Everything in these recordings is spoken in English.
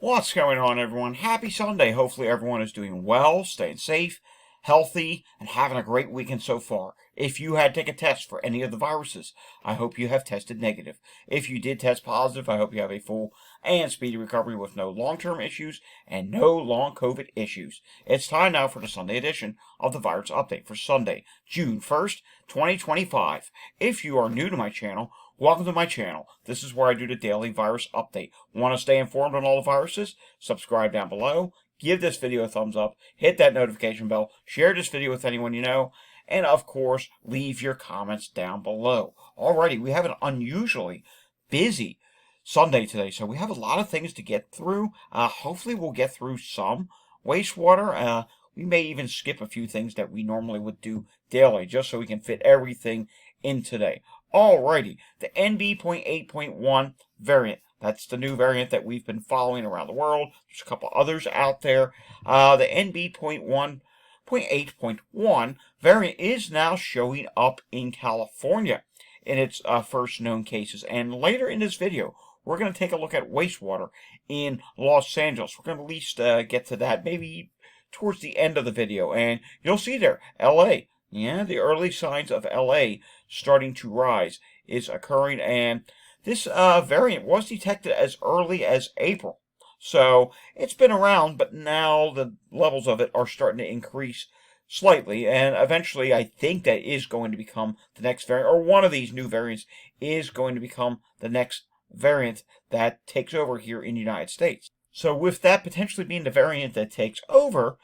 What's going on, everyone? Happy Sunday. Hopefully everyone is doing well, staying safe, healthy, and having a great weekend so far. If you had to take a test for any of the viruses, I hope you have tested negative. If you did test positive, I hope you have a full and speedy recovery with no long-term issues and no long COVID issues. It's time now for the Sunday edition of the Virus Update for Sunday, June 1st, 2025. If you are new to my channel, welcome to my channel. This is where I do the daily virus update. Want to stay informed on all the viruses? Subscribe down below. Give this video a thumbs up. Hit that notification bell. Share this video with anyone you know. And of course, leave your comments down below. Alrighty, we have an unusually busy Sunday today, so we have a lot of things to get through. Hopefully we'll get through some wastewater. We may even skip a few things that we normally would do daily, just so we can fit everything in today. Alrighty, the NB.8.1 variant. That's the new variant that we've been following around the world. There's a couple others out there. The NB.1.8.1 variant is now showing up in California in its first known cases. And later in this video, we're going to take a look at wastewater in Los Angeles. We're going to at least get to that maybe towards the end of the video. And you'll see there, LA. Yeah, the early signs of LA starting to rise is occurring, and this variant was detected as early as April. So it's been around, but now the levels of it are starting to increase slightly, and eventually I think that is going to become the next variant, or one of these new variants is going to become the next variant that takes over here in the United States. So with that potentially being the variant that takes over,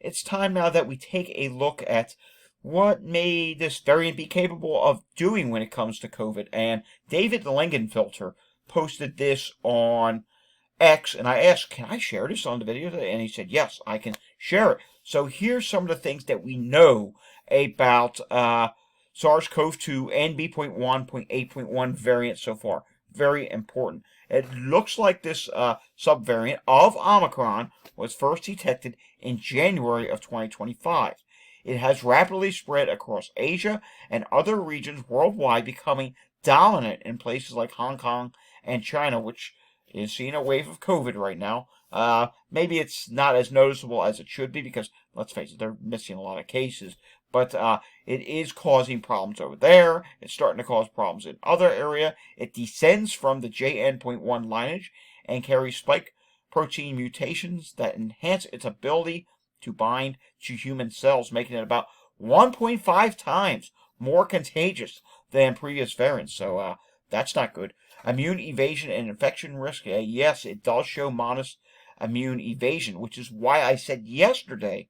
it's time now that we take a look at what may this variant be capable of doing when it comes to COVID. And David Langenfilter posted this on X, and I asked, can I share this on the video today? And he said, yes, I can share it. So here's some of the things that we know about SARS-CoV-2 NB.1.8.1 variant so far. Very important. It looks like this subvariant of Omicron was first detected in January of 2025. It has rapidly spread across Asia and other regions worldwide, becoming dominant in places like Hong Kong and China, which is seeing a wave of COVID right now. Maybe it's not as noticeable as it should be because, let's face it, they're missing a lot of cases. But it is causing problems over there. It's starting to cause problems in other area. It descends from the JN.1 lineage and carries spike protein mutations that enhance its ability to bind to human cells, making it about 1.5 times more contagious than previous variants. So that's not good. Immune evasion and infection risk. Yes, it does show modest immune evasion, which is why I said yesterday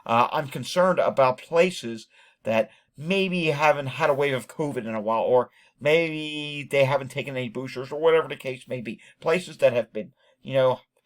I'm concerned about places that maybe haven't had a wave of COVID in a while, or maybe they haven't taken any boosters, or whatever the case may be. Places that have been,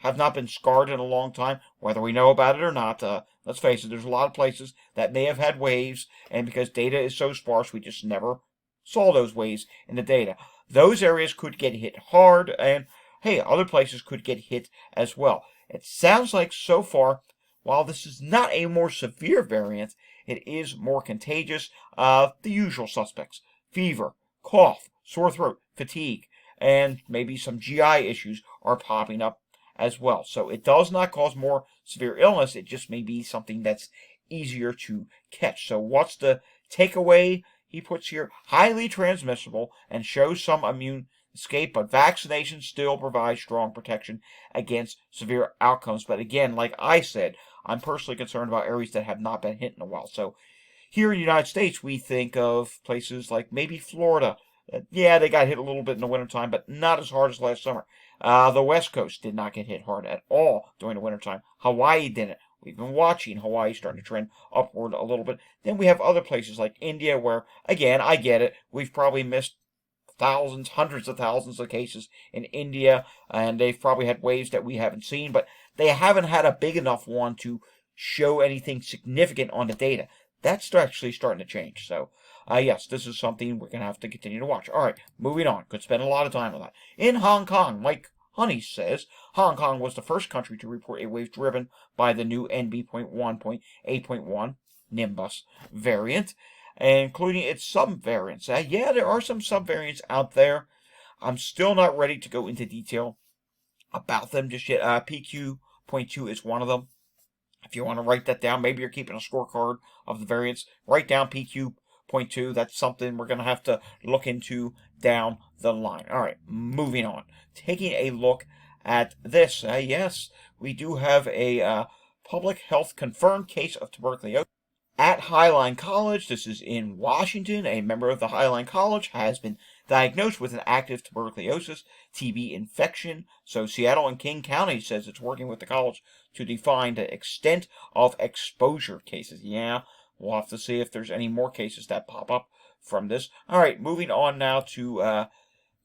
have not been scarred in a long time, whether we know about it or not. Let's face it, there's a lot of places that may have had waves, and because data is so sparse, we just never saw those waves in the data. Those areas could get hit hard, and hey, other places could get hit as well. It sounds like so far, while this is not a more severe variant, it is more contagious. The usual suspects: fever, cough, sore throat, fatigue, and maybe some GI issues are popping up as well. So it does not cause more severe illness. It just may be something that's easier to catch. So what's the takeaway he puts here? Highly transmissible and shows some immune escape, but vaccination still provides strong protection against severe outcomes. But again, like I said, I'm personally concerned about areas that have not been hit in a while. So here in the United States, we think of places like maybe Florida. Yeah, they got hit a little bit in the wintertime, but not as hard as last summer. The West Coast did not get hit hard at all during the wintertime. Hawaii didn't. We've been watching Hawaii starting to trend upward a little bit. Then we have other places like India where, again, I get it. We've probably missed thousands, hundreds of thousands of cases in India, and they've probably had waves that we haven't seen, but they haven't had a big enough one to show anything significant on the data. That's actually starting to change. So, yes, this is something we're going to have to continue to watch. All right, moving on. Could spend a lot of time on that. In Hong Kong, Mike Honey says Hong Kong was the first country to report a wave driven by the new NB.1.8.1 Nimbus variant, including its subvariants. Yeah, there are some subvariants out there. I'm still not ready to go into detail about them just yet. PQ.2 is one of them. If you want to write that down, maybe you're keeping a scorecard of the variants, write down PQ.2. That's something we're going to have to look into down the line. All right, moving on. Taking a look at this. Yes, we do have a public health confirmed case of tuberculosis at Highline College. This is in Washington. A member of the Highline College has been diagnosed with an active tuberculosis TB infection. So Seattle and King County says it's working with the college to define the extent of exposure cases. Yeah, we'll have to see if there's any more cases that pop up from this. All right, moving on now to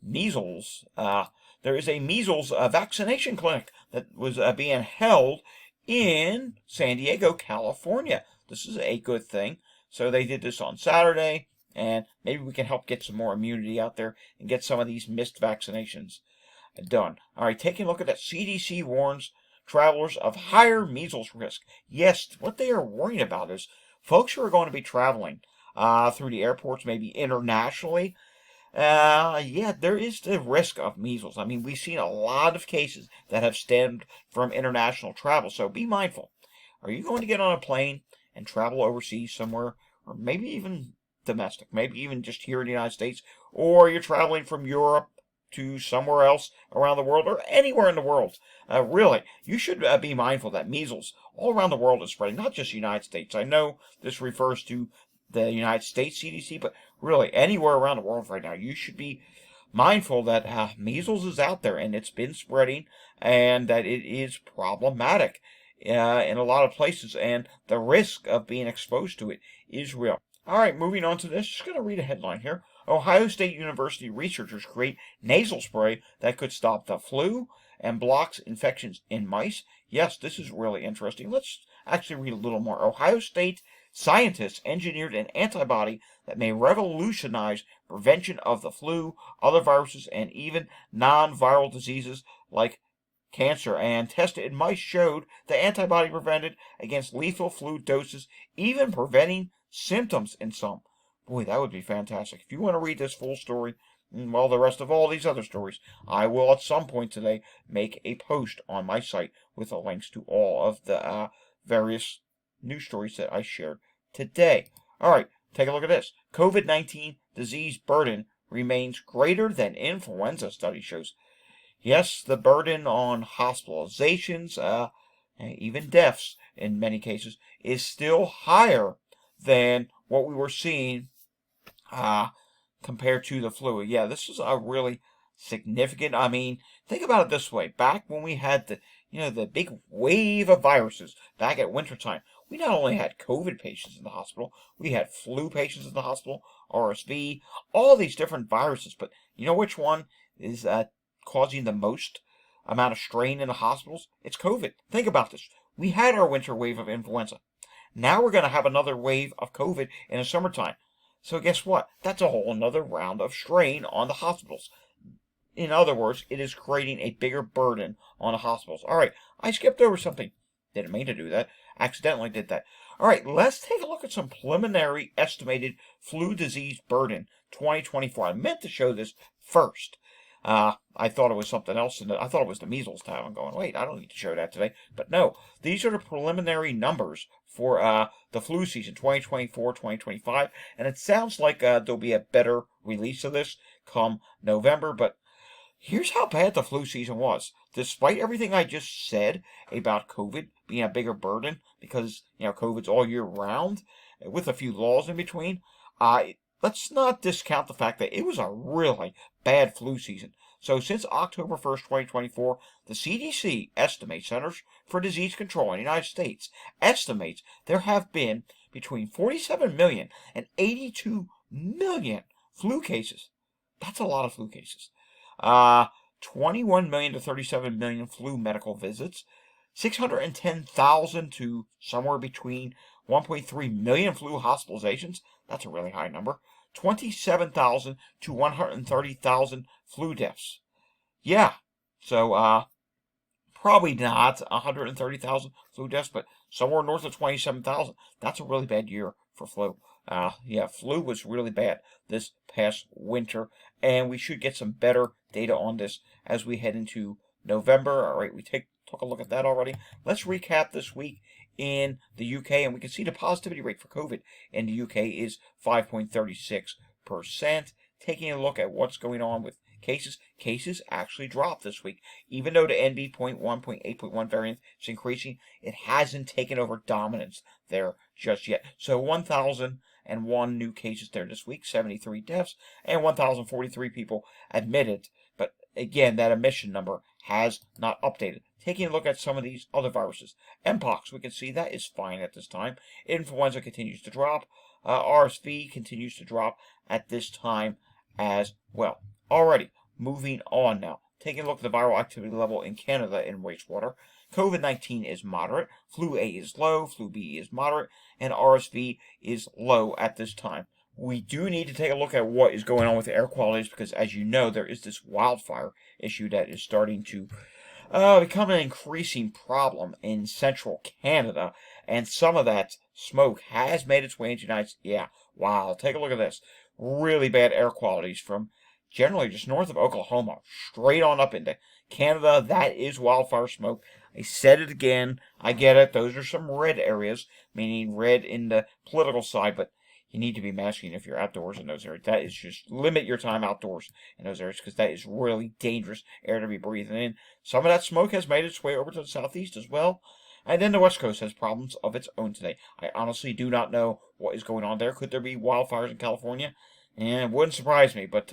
measles. There is a measles vaccination clinic that was being held in San Diego, California. This is a good thing. So they did this on Saturday, and maybe we can help get some more immunity out there and get some of these missed vaccinations done. All right, taking a look at that. CDC warns travelers of higher measles risk. Yes, what they are worrying about is folks who are going to be traveling through the airports, maybe internationally. Yeah, there is the risk of measles. I mean, we've seen a lot of cases that have stemmed from international travel, so be mindful. Are you going to get on a plane and travel overseas somewhere, or maybe even domestic, maybe even just here in the United States, or you're traveling from Europe to somewhere else around the world, or anywhere in the world? Really, you should be mindful that measles all around the world is spreading, not just the United States. I know this refers to the United States CDC, but really anywhere around the world right now, you should be mindful that measles is out there and it's been spreading, and that it is problematic in a lot of places, and the risk of being exposed to it is real. All right, moving on to this. Just going to read a headline here. Ohio State University researchers create nasal spray that could stop the flu and blocks infections in mice. Yes, this is really interesting. Let's actually read a little more. Ohio State scientists engineered an antibody that may revolutionize prevention of the flu, other viruses, and even non-viral diseases like cancer, and tested in mice showed the antibody prevented against lethal flu doses, even preventing symptoms in some. Boy, that would be fantastic. If you want to read this full story, well, the rest of all these other stories, I will at some point today make a post on my site with the links to all of the various news stories that I shared today. All right, take a look at this. COVID-19 disease burden remains greater than influenza, study shows. Yes, the burden on hospitalizations, even deaths in many cases, is still higher than what we were seeing compared to the flu. Yeah, this is a really significant. I mean, think about it this way. Back when we had the big wave of viruses back at wintertime, we not only had COVID patients in the hospital, we had flu patients in the hospital, RSV, all these different viruses. But you know which one is causing the most amount of strain in the hospitals? It's COVID. Think about this. We had our winter wave of influenza. Now we're going to have another wave of COVID in the summertime. So guess what? That's a whole another round of strain on the hospitals. In other words, it is creating a bigger burden on the hospitals. All right, I skipped over something. Didn't mean to do that. Accidentally did that. All right, let's take a look at some preliminary estimated flu disease burden 2024. I meant to show this first. I thought it was something else, and I thought it was the measles time. I'm going, wait, I don't need to show that today. But no, these are the preliminary numbers for the flu season 2024-2025, and it sounds like there'll be a better release of this come November. But here's how bad the flu season was. Despite everything I just said about COVID being a bigger burden, because COVID's all year round, with a few laws in between, let's not discount the fact that it was a really bad flu season. So since October 1st, 2024, the CDC estimates, Centers for Disease Control in the United States, estimates there have been between 47 million and 82 million flu cases. That's a lot of flu cases. 21 million to 37 million flu medical visits, 610,000 to somewhere between 1.3 million flu hospitalizations. That's a really high number. 27,000 to 130,000 flu deaths. Yeah, so probably not 130,000 flu deaths, but somewhere north of 27,000. That's a really bad year for flu. Yeah, flu was really bad this past winter, and we should get some better data on this as we head into November. All right, we took a look at that already. Let's recap this week in the UK, and we can see the positivity rate for COVID in the UK is 5.36%. Taking a look at what's going on with cases actually dropped this week. Even though the NB.1.8.1 variant is increasing, it hasn't taken over dominance there just yet. So 1,001 new cases there this week, 73 deaths, and 1,043 people admitted. But again, that admission number has not updated. Taking a look at some of these other viruses. Mpox, we can see that is fine at this time. Influenza continues to drop. RSV continues to drop at this time as well. Alrighty, moving on now. Taking a look at the viral activity level in Canada in wastewater. COVID-19 is moderate, flu A is low, flu B is moderate, and RSV is low at this time. We do need to take a look at what is going on with air qualities because, as you know, there is this wildfire issue that is starting to become an increasing problem in central Canada, and some of that smoke has made its way into the United States. Yeah, wow, take a look at this. Really bad air qualities from generally just north of Oklahoma, straight on up into Canada. That is wildfire smoke. I said it again. I get it. Those are some red areas, meaning red in the political side, but you need to be masking if you're outdoors in those areas. That is just limit your time outdoors in those areas because that is really dangerous air to be breathing in. Some of that smoke has made its way over to the southeast as well. And then the West Coast has problems of its own today. I honestly do not know what is going on there. Could there be wildfires in California? It wouldn't surprise me, but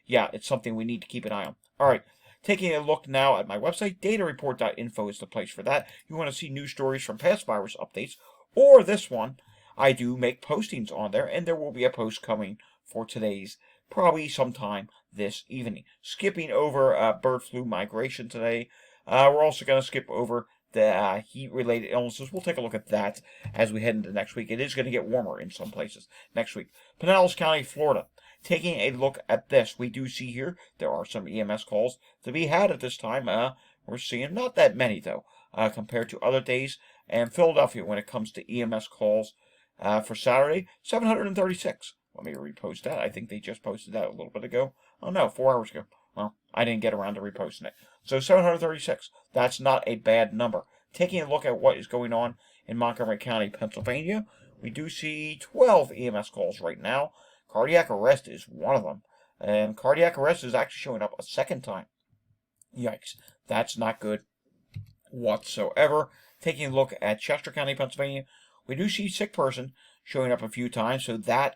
yeah, it's something we need to keep an eye on. All right, taking a look now at my website, datareport.info is the place for that. You want to see news stories from past virus updates, or this one, I do make postings on there, and there will be a post coming for today's, probably sometime this evening. Skipping over bird flu migration today, we're also going to skip over the heat-related illnesses. We'll take a look at that as we head into next week. It is going to get warmer in some places next week. Pinellas County, Florida. Taking a look at this, we do see here there are some EMS calls to be had at this time. We're seeing not that many, though, compared to other days. And Philadelphia, when it comes to EMS calls for Saturday, 736. Let me repost that. I think they just posted that a little bit ago. Oh, no, 4 hours ago. Well, I didn't get around to reposting it. So 736. That's not a bad number. Taking a look at what is going on in Montgomery County, Pennsylvania, we do see 12 EMS calls right now. Cardiac arrest is one of them. And cardiac arrest is actually showing up a second time. Yikes. That's not good whatsoever. Taking a look at Chester County, Pennsylvania, we do see sick person showing up a few times, so that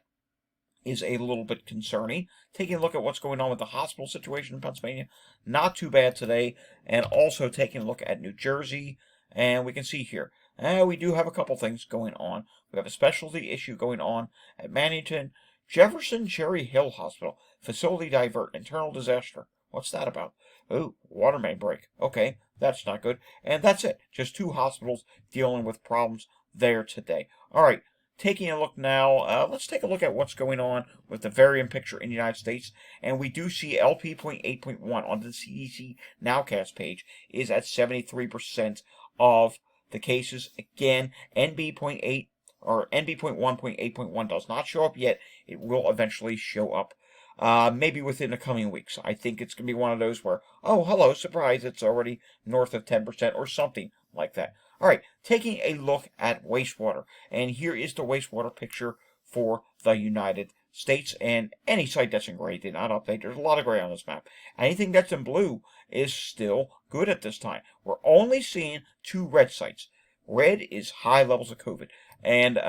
is a little bit concerning. Taking a look at what's going on with the hospital situation in Pennsylvania, not too bad today. And also taking a look at New Jersey, and we can see here, we do have a couple things going on. We have a specialty issue going on at Mannington. Jefferson Cherry Hill Hospital, facility divert, internal disaster. What's that about? Oh, water main break. Okay, that's not good. And that's it. Just 2 hospitals dealing with problems there today. All right. Taking a look now, let's take a look at what's going on with the variant picture in the United States. And we do see NB.1.8.1 on the CDC Nowcast page is at 73% of the cases. Again, NB.8 or NB.1.8.1 does not show up yet. It will eventually show up maybe within the coming weeks. I think it's going to be one of those where, oh, hello, surprise, it's already north of 10% or something like that. All right, taking a look at wastewater. And here is the wastewater picture for the United States. And any site that's in gray did not update. There's a lot of gray on this map. Anything that's in blue is still good at this time. We're only seeing 2 red sites. Red is high levels of COVID. And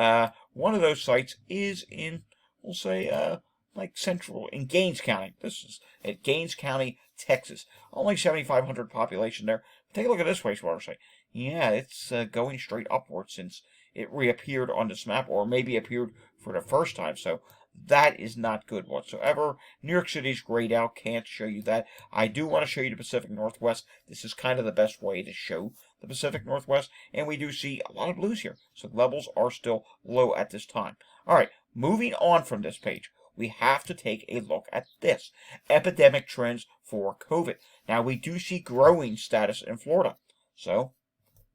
one of those sites is in, we'll say, like central, in Gaines County. This is at Gaines County, Texas. Only 7,500 population there. Take a look at this wastewater site. Yeah, it's going straight upward since it reappeared on this map, or maybe appeared for the first time. So that is not good whatsoever. New York City's grayed out. Can't show you that. I do want to show you the Pacific Northwest. This is kind of the best way to show the Pacific Northwest. And we do see a lot of blues here. So levels are still low at this time. All right, moving on from this page, we have to take a look at this. Epidemic trends for COVID. Now, we do see growing status in Florida. So,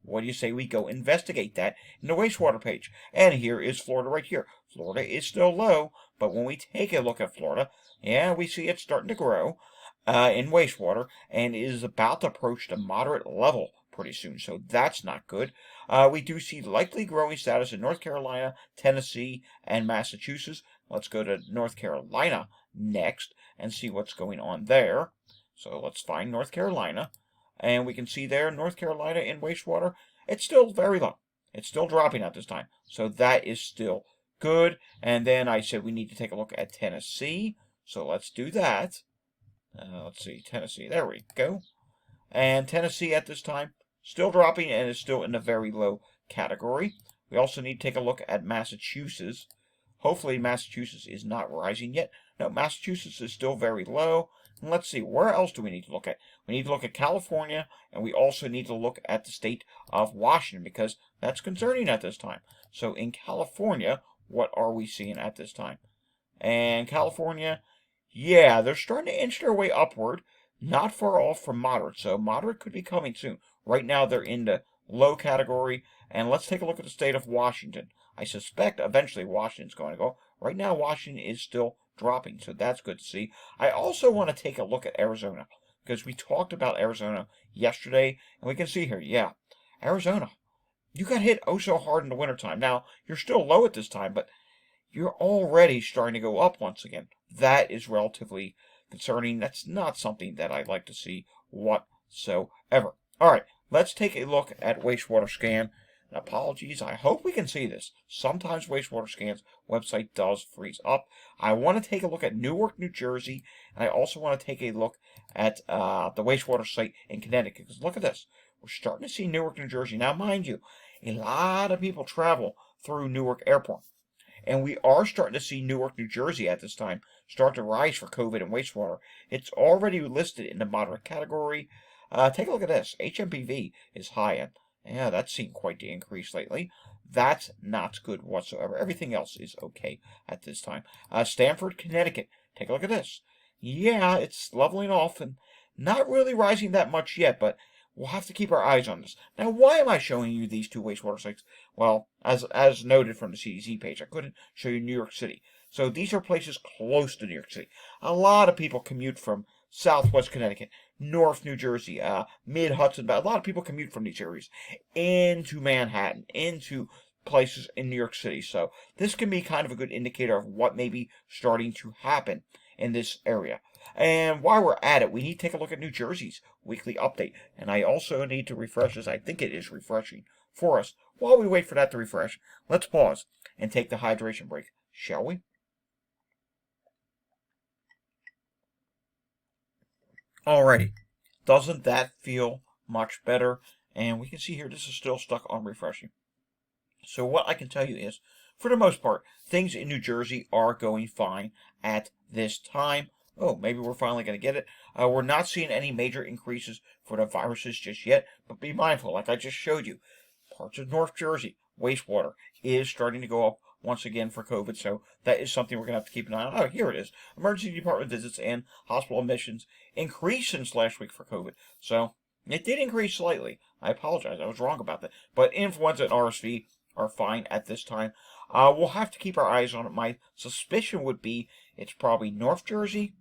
what do you say we go investigate that in the wastewater page? And here is Florida right here. Florida is still low, but when we take a look at Florida, yeah, we see it's starting to grow. in wastewater and is about to approach the moderate level pretty soon. So that's not good. We do see likely growing status in North Carolina, Tennessee, and Massachusetts. Let's go to North Carolina next and see what's going on there. So let's find North Carolina. And we can see there, North Carolina in wastewater, it's still very low. It's still dropping at this time. So that is still good. And then I said we need to take a look at Tennessee. So let's do that. Let's see, Tennessee. There we go. And Tennessee at this time, still dropping and is still in the very low category. We also need to take a look at Massachusetts. Hopefully Massachusetts is not rising yet. No, Massachusetts is still very low. And let's see, where else do we need to look at? We need to look at California, and we also need to look at the state of Washington, because that's concerning at this time. So in California, what are we seeing at this time? And California, yeah, they're starting to inch their way upward, not far off from moderate. So moderate could be coming soon. Right now they're in the low category. And let's take a look at the state of Washington. I suspect eventually Washington's going to go. Right now Washington is still dropping, so that's good to see. I also want to take a look at Arizona, because we talked about Arizona yesterday, and we can see here, yeah, Arizona, you got hit oh so hard in the wintertime. Now, you're still low at this time, but you're already starting to go up once again. That is relatively concerning. That's not something that I'd like to see whatsoever. All right, let's take a look at wastewater scan. And apologies, I hope we can see this. Sometimes wastewater scan's website does freeze up. I want to take a look at Newark, New Jersey, and I also want to take a look at the wastewater site in Connecticut. Because look at this. We're starting to see Newark, New Jersey. Now, mind you, a lot of people travel through Newark Airport. And we are starting to see Newark, New Jersey at this time start to rise for COVID and wastewater. It's already listed in the moderate category. Take a look at this. HMPV is high, and yeah, that's seen quite the increase lately. That's not good whatsoever. Everything else is okay at this time. Stamford, Connecticut. Take a look at this. Yeah, it's leveling off and not really rising that much yet, but we'll have to keep our eyes on this. Now, why am I showing you these two wastewater sites? Well, as noted from the CDC page, I couldn't show you New York City. So these are places close to New York City. A lot of people commute from Southwest Connecticut, North New Jersey, mid-Hudson. A lot of people commute from these areas into Manhattan, into places in New York City. So this can be kind of a good indicator of what may be starting to happen in this area. And while we're at it, we need to take a look at New Jersey's weekly update. And I also need to refresh this. I think it is refreshing for us. While we wait for that to refresh, let's pause and take the hydration break, shall we? Alrighty. Doesn't that feel much better? And we can see here this is still stuck on refreshing. So what I can tell you is, for the most part, things in New Jersey are going fine at this time. Oh, maybe we're finally going to get it. We're not seeing any major increases for the viruses just yet, but be mindful, like I just showed you, parts of North Jersey, wastewater is starting to go up once again for COVID, so that is something we're going to have to keep an eye on. Oh, here it is. Emergency department visits and hospital admissions increased since last week for COVID. So it did increase slightly. I apologize. I was wrong about that. But influenza and RSV are fine at this time. We'll have to keep our eyes on it. My suspicion would be it's probably North Jersey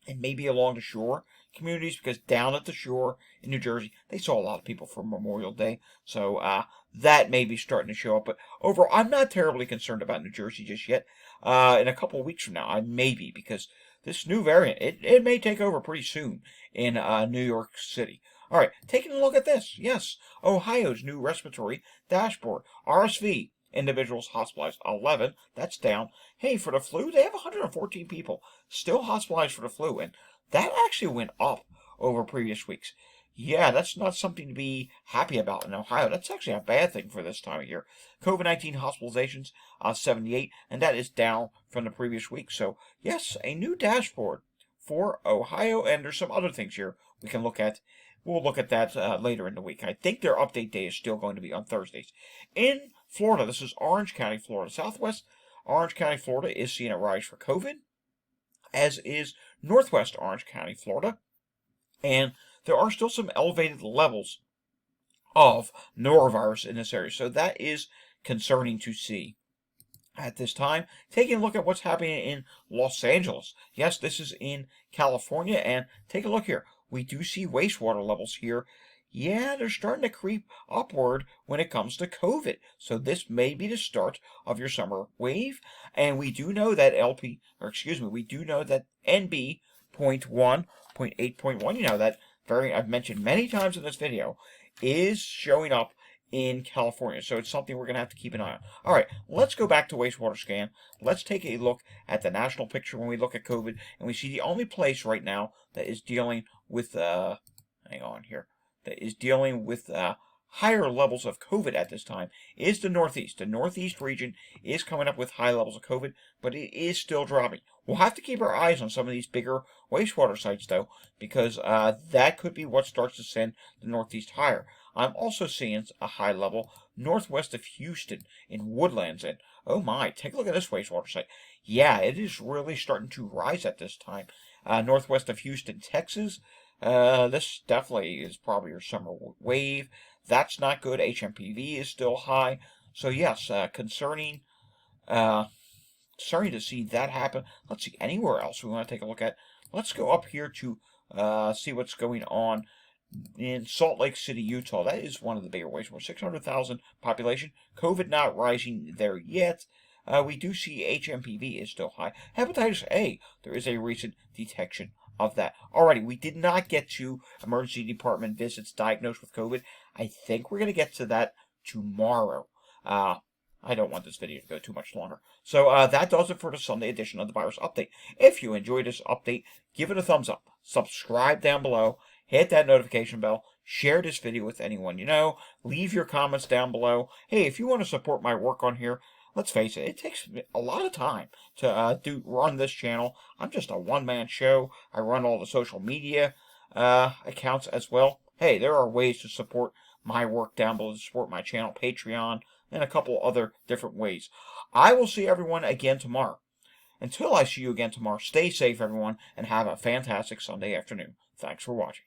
and maybe along the shore communities, because down at the shore in New Jersey, they saw a lot of people for Memorial Day. So that may be starting to show up. But overall, I'm not terribly concerned about New Jersey just yet. In a couple of weeks from now, I may be, because this new variant, it may take over pretty soon in New York City. All right, taking a look at this. Yes, Ohio's new respiratory dashboard. RSV, individuals hospitalized 11. That's down. Hey, for the flu, they have 114 people still hospitalized for the flu, and that actually went up over previous weeks. Yeah, that's not something to be happy about in Ohio. That's actually a bad thing for this time of year. COVID-19 hospitalizations, 78, and that is down from the previous week. So, yes, a new dashboard for Ohio, and there's some other things here we can look at. We'll look at that later in the week. I think their update day is still going to be on Thursdays. In Florida, this is Orange County, Florida. Southwest Orange County, Florida is seeing a rise for COVID, as is Northwest Orange County, Florida. And there are still some elevated levels of norovirus in this area. So that is concerning to see. at this time, taking a look at what's happening in Los Angeles. Yes, this is in California, and take a look here. We do see wastewater levels here. Yeah, they're starting to creep upward when it comes to COVID. So this may be the start of your summer wave. And we do know that we do know that NB.1.8.1, that I've mentioned many times in this video, is showing up in California. So it's something we're going to have to keep an eye on. All right, let's go back to wastewater scan. Let's take a look at the national picture when we look at COVID, and we see the only place right now that is dealing with, hang on here, that is dealing with higher levels of COVID at this time is the Northeast. The Northeast region is coming up with high levels of COVID, but it is still dropping. We'll have to keep our eyes on some of these bigger wastewater sites, though, because that could be what starts to send the Northeast higher. I'm also seeing a high level northwest of Houston in Woodlands, and oh my, take a look at this wastewater site. Yeah, it is really starting to rise at this time. Northwest of Houston, Texas. This definitely is probably your summer wave. That's not good. HMPV is still high. So yes, concerning starting to see that happen. Let's see anywhere else we want to take a look at. Let's go up here to see what's going on in Salt Lake City, Utah. That is one of the bigger wastewater. 600,000 population. COVID not rising there yet. We do see HMPV is still high. Hepatitis A, there is a recent detection of that. Alrighty, we did not get to emergency department visits diagnosed with COVID. I think we're going to get to that tomorrow. I don't want this video to go too much longer. So that does it for the Sunday edition of the Virus Update. If you enjoyed this update, give it a thumbs up. Subscribe down below. Hit that notification bell. Share this video with anyone you know. Leave your comments down below. Hey, if you want to support my work on here, let's face it, it takes a lot of time to run this channel. I'm just a one-man show. I run all the social media accounts as well. Hey, there are ways to support my work down below, to support my channel, Patreon, and a couple other different ways. I will see everyone again tomorrow. Until I see you again tomorrow, stay safe, everyone, and have a fantastic Sunday afternoon. Thanks for watching.